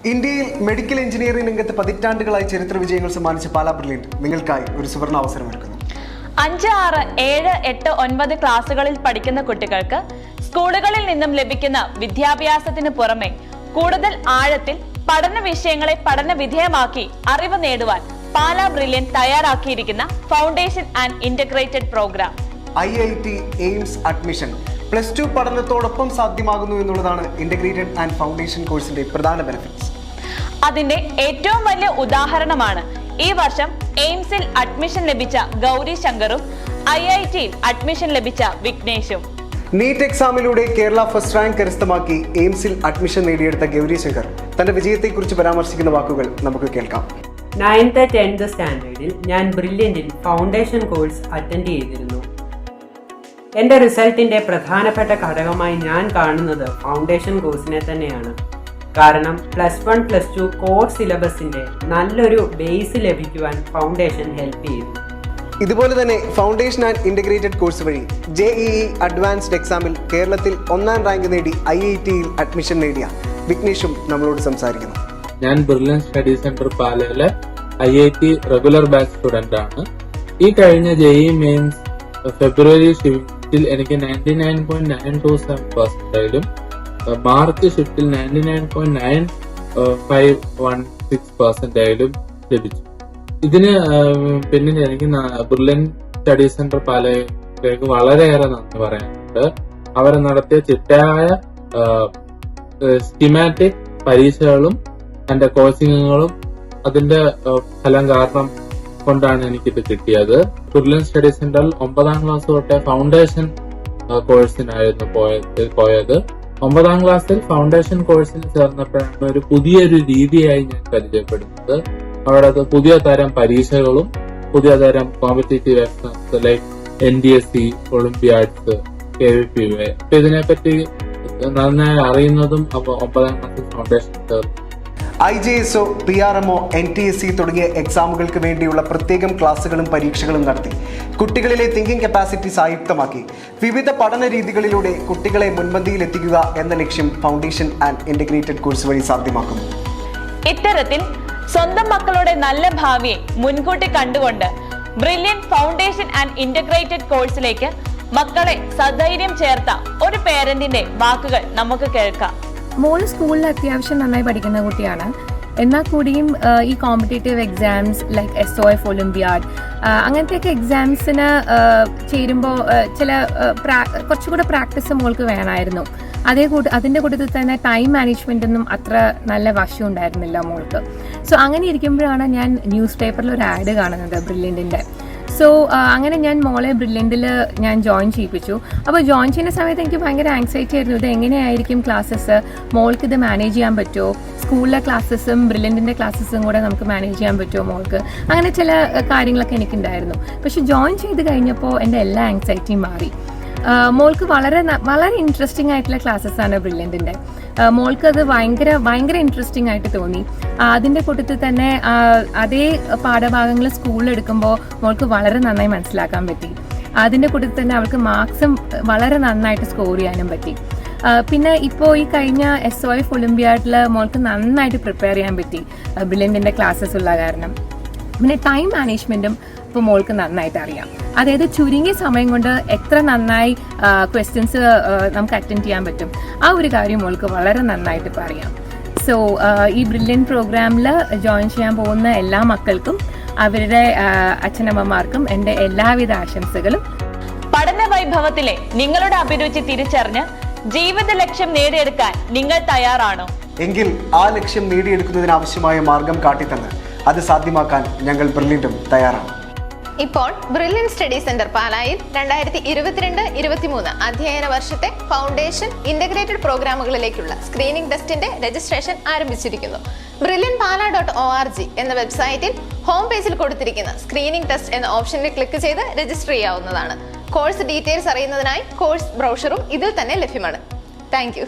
ഇന്ത്യയിൽ medical engineering രംഗത്ത് പതിറ്റാണ്ടുകളായി ചരിത്ര വിജയങ്ങൾ സമ്മാനിച്ച പാലാ ബ്രില്യന്റ് നിങ്ങൾക്കായി ഒരു സുവർണ അവസരമൊരുക്കുന്നു. 5, 6, 7, 8, 9 ക്ലാസുകളിൽ പഠിക്കുന്ന കുട്ടികൾക്ക് സ്കൂളുകളിൽ നിന്നും ലഭിക്കുന്ന വിദ്യാഭ്യാസത്തിന് പുറമെ കൂടുതൽ ആഴത്തിൽ പഠന വിഷയങ്ങളെ പഠന വിധേയമാക്കി അറിവ് നേടുവാൻ പാലാ ബ്രില്യന്റ് തയ്യാറാക്കിയിരിക്കുന്ന foundation and integrated programme. IIT AIIMS admission +2 പഠനത്തോടൊപ്പം സാധ്യമാകുന്നു എന്നുള്ളതാണ് ഇന്റഗ്രേറ്റഡ് ആൻഡ് ഫൗണ്ടേഷൻ കോഴ്സിന്റെ പ്രധാന ബെനിഫിറ്റ്സ്. അതിന്റെ ഏറ്റവും വലിയ ഉദാഹരണമാണ് ഈ വർഷം എയിംസിൽ അഡ്മിഷൻ ലഭിച്ച ഗൗരി ശങ്കറും IITയിൽ അഡ്മിഷൻ ലഭിച്ച വിഘ്നേഷും. നീറ്റ് എക്സാമിലൂടെ കേരള ഫസ്റ്റ് റാങ്ക് കരസ്ഥമാക്കി എയിംസിൽ അഡ്മിഷൻ നേടിയെടുത്ത ഗൗരി ശങ്കർ തന്റെ വിജയത്തെക്കുറിച്ച് പരാമർശിക്കുന്ന വാക്കുകൾ നമുക്ക് കേൾക്കാം. 9th 10th സ്റ്റാൻഡേർഡിൽ ഞാൻ ബ്രില്യന്റിൽ ഫൗണ്ടേഷൻ കോഴ്സ് അറ്റൻഡ് ചെയ്തിരുന്നു. എൻ്റെ റിസൾട്ടിൻ്റെ പ്രധാനപ്പെട്ട ഘടകമായി ഞാൻ കാണുന്നത് ഫൗണ്ടേഷൻ കോഴ്സിനെ തന്നെയാണ്. കാരണം +1 +2 കോർ സിലബസിൻ്റെ നല്ലൊരു ബേസ് ലഭിക്കുവാൻ ഫൗണ്ടേഷൻ ഹെൽപ്പ് ചെയ്തു. ഇതുപോലെ തന്നെ ഫൗണ്ടേഷൻ ആൻഡ് ഇന്റഗ്രേറ്റഡ് കോഴ്സ് വഴി JEE അഡ്വാൻസ്ഡ് എക്സാമിൽ കേരളത്തിൽ 1ാം റാങ്ക് നേടി IITയിൽ അഡ്മിഷൻ നേടിയ വിഘ്നേഷും നമ്മളോട് സംസാരിക്കുന്നു. ഞാൻ ബ്രില്യന്റ് സ്റ്റഡി സെന്റർ പാലയിലെ IIT റെഗുലർ ബാച്ച് സ്റ്റുഡന്റ് ആണ്. ഈ കഴിഞ്ഞ JEE മെയിൻസ് ഫെബ്രുവരി ഷിഫ്റ്റിൽ എനിക്ക് 99.927% മാർച്ച് ഷിഫ്റ്റിൽ 99.9516% ലഭിച്ചു. ഇതിന് പിന്നിൽ എനിക്ക് ബ്രില്യന്റ് സ്റ്റഡി സെന്റർ പാലയിലേക്ക് വളരെയേറെ നന്ദി പറയാനുണ്ട്. അവർ നടത്തിയ ചിട്ടയായ സ്കിമാറ്റിക് പരീക്ഷകളും എന്റെ കോച്ചിങ്ങുകളും അതിന്റെ ഫലം കാരണം കൊണ്ടാണ് എനിക്കിത് കിട്ടിയത്. ബ്രില്യന്റ് സ്റ്റഡി സെന്ററിൽ 9ാം ക്ലാസ് തൊട്ടേ ഫൗണ്ടേഷൻ കോഴ്സിനായിരുന്നു പോയത്. 9ാം ക്ലാസ്സിൽ ഫൗണ്ടേഷൻ കോഴ്സിന് ചേർന്നപ്പോഴാണ് ഒരു പുതിയൊരു രീതിയായി ഞാൻ പരിചയപ്പെടുന്നത്. അവിടെ പുതിയ തരം പരീക്ഷകളും പുതിയ തരം competitive exams like NDSC, olympiads, KVPY അപ്പൊ ഇതിനെപ്പറ്റി നന്നായി അറിയുന്നതും 9ാം ക്ലാസ്സിൽ ഫൗണ്ടേഷൻ ചേർന്നു. IJSO, PRMO, NTSC തുടങ്ങിയ എക്സാമുകൾക്ക് വേണ്ടിയുള്ള പ്രത്യേകം ക്ലാസുകളും പരീക്ഷകളും നടത്തി കുട്ടികളിലെ തിങ്കിങ് കപ്പാസിറ്റി സായുക്തമാക്കി വിവിധ പഠന രീതികളിലൂടെ കുട്ടികളെ മുൻപന്തിയിൽ എത്തിക്കുക എന്ന ലക്ഷ്യം ഫൗണ്ടേഷൻ ആൻഡ് ഇന്റഗ്രേറ്റഡ് കോഴ്സ് വഴി സാധ്യമാക്കുന്നു. ഇത്തരത്തിൽ സ്വന്തം മക്കളുടെ നല്ല ഭാവിയെ മുൻകൂട്ടി കണ്ടുകൊണ്ട് ബ്രില്യന്റ് ഫൗണ്ടേഷൻ ആൻഡ് ഇന്റഗ്രേറ്റഡ് കോഴ്സിലേക്ക് മക്കളെ സധൈര്യം ചേർത്ത ഒരു പേരന്റിന്റെ വാക്കുകൾ നമുക്ക് കേൾക്കാം. മോള് സ്കൂളിൽ അത്യാവശ്യം നന്നായി പഠിക്കുന്ന കുട്ടിയാണ്. എന്നാൽ കൂടിയും ഈ competitive exams like SOF, olympiad അങ്ങനത്തെയൊക്കെ എക്സാംസിന് ചേരുമ്പോൾ ചില കുറച്ചുകൂടെ പ്രാക്ടീസ് മോൾക്ക് വേണമായിരുന്നു. അതിൻ്റെ കൂട്ടത്തിൽ തന്നെ ടൈം മാനേജ്മെൻറ്റൊന്നും അത്ര നല്ല വശം ഉണ്ടായിരുന്നില്ല മോൾക്ക്. സോ അങ്ങനെ ഇരിക്കുമ്പോഴാണ് ഞാൻ ന്യൂസ് പേപ്പറിൽ ഒരു ആഡ് കാണുന്നത് ബ്രില്യൻറ്റിൻ്റെ. സോ അങ്ങനെ ഞാൻ മോളെ ബ്രില്യൻറ്റിൽ ഞാൻ ജോയിൻ ചെയ്യിപ്പിച്ചു. അപ്പോൾ ജോയിൻ ചെയ്യുന്ന സമയത്ത് എനിക്ക് ഭയങ്കര ആങ്സൈറ്റി ആയിരുന്നു. ഇത് എങ്ങനെയായിരിക്കും ക്ലാസ്സസ്, മോൾക്ക് ഇത് മാനേജ് ചെയ്യാൻ പറ്റുമോ, സ്കൂളിലെ ക്ലാസ്സസും ബ്രില്യൻറ്റിൻ്റെ ക്ലാസ്സസും കൂടെ നമുക്ക് മാനേജ് ചെയ്യാൻ പറ്റുമോ മോൾക്ക്, അങ്ങനെ ചില കാര്യങ്ങളൊക്കെ എനിക്കുണ്ടായിരുന്നു. പക്ഷെ ജോയിൻ ചെയ്ത് കഴിഞ്ഞപ്പോൾ എൻ്റെ എല്ലാ ആങ്സൈറ്റിയും മാറി. മോൾക്ക് വളരെ ഇൻട്രസ്റ്റിംഗ് ആയിട്ടുള്ള ക്ലാസ്സസ്സാണ് ബ്രില്യൻറ്റിൻ്റെ. മോൾക്ക് അത് ഭയങ്കര ഇൻട്രസ്റ്റിംഗ് ആയിട്ട് തോന്നി. അതിൻ്റെ കൂട്ടത്തിൽ തന്നെ അതേ പാഠഭാഗങ്ങൾ സ്കൂളിൽ എടുക്കുമ്പോൾ മോൾക്ക് വളരെ നന്നായി മനസ്സിലാക്കാൻ പറ്റി. അതിൻ്റെ കൂട്ടത്തിൽ തന്നെ അവൾക്ക് മാർക്സും വളരെ നന്നായിട്ട് സ്കോർ ചെയ്യാനും പറ്റി. പിന്നെ ഇപ്പോൾ ഈ കഴിഞ്ഞ SOF ഒളിമ്പിയാഡിൽ മോൾക്ക് നന്നായിട്ട് പ്രിപ്പയർ ചെയ്യാൻ പറ്റി ബ്രില്യൻറ്റിൻ്റെ ക്ലാസ്സസ് ഉള്ള കാരണം. പിന്നെ ടൈം മാനേജ്മെൻറ്റും ഇപ്പോൾ മോൾക്ക് നന്നായിട്ട് അറിയാം. അതായത് ചുരുങ്ങിയ സമയം കൊണ്ട് എത്ര നന്നായി ക്വസ്റ്റ്യൻസ് നമുക്ക് അറ്റൻഡ് ചെയ്യാൻ പറ്റും, ആ ഒരു കാര്യം മോൾക്ക് വളരെ നന്നായിട്ട് ഇപ്പോൾ അറിയാം. സോ ഈ ബ്രില്യൻറ്റ് പ്രോഗ്രാമിൽ ജോയിൻ ചെയ്യാൻ പോകുന്ന എല്ലാ മക്കൾക്കും അവരുടെ അച്ഛനമ്മമാർക്കും എൻ്റെ എല്ലാവിധ ആശംസകളും. പഠന വൈഭവത്തിലെ നിങ്ങളുടെ അഭിരുചി തിരിച്ചറിഞ്ഞ് ജീവിത ലക്ഷ്യം നേടിയെടുക്കാൻ നിങ്ങൾ തയ്യാറാണോ? എങ്കിൽ ആ ലക്ഷ്യം നേടിയെടുക്കുന്നതിനാവശ്യമായ മാർഗം കാട്ടിത്തന്ന് അത് സാധ്യമാക്കാൻ ഞങ്ങൾ ബ്രില്യന്റും തയ്യാറാണ്. ഇപ്പോൾ ബ്രില്യന്റ് സ്റ്റഡി സെന്റർ പാലായിൽ 2022-23 അധ്യയന വർഷത്തെ ഫൗണ്ടേഷൻ ഇന്റഗ്രേറ്റഡ് പ്രോഗ്രാമുകളിലേക്കുള്ള സ്ക്രീനിംഗ് ടെസ്റ്റിന്റെ രജിസ്ട്രേഷൻ ആരംഭിച്ചിരിക്കുന്നു. brilliantpala.org എന്ന വെബ്സൈറ്റിൽ ഹോം പേജിൽ കൊടുത്തിരിക്കുന്ന സ്ക്രീനിംഗ് ടെസ്റ്റ് എന്ന ഓപ്ഷനിൽ ക്ലിക്ക് ചെയ്ത് രജിസ്റ്റർ ചെയ്യാവുന്നതാണ്. കോഴ്സ് ഡീറ്റെയിൽസ് അറിയുന്നതിനായി കോഴ്സ് ബ്രൗഷറും ഇതിൽ തന്നെ ലഭ്യമാണ്. Thank you.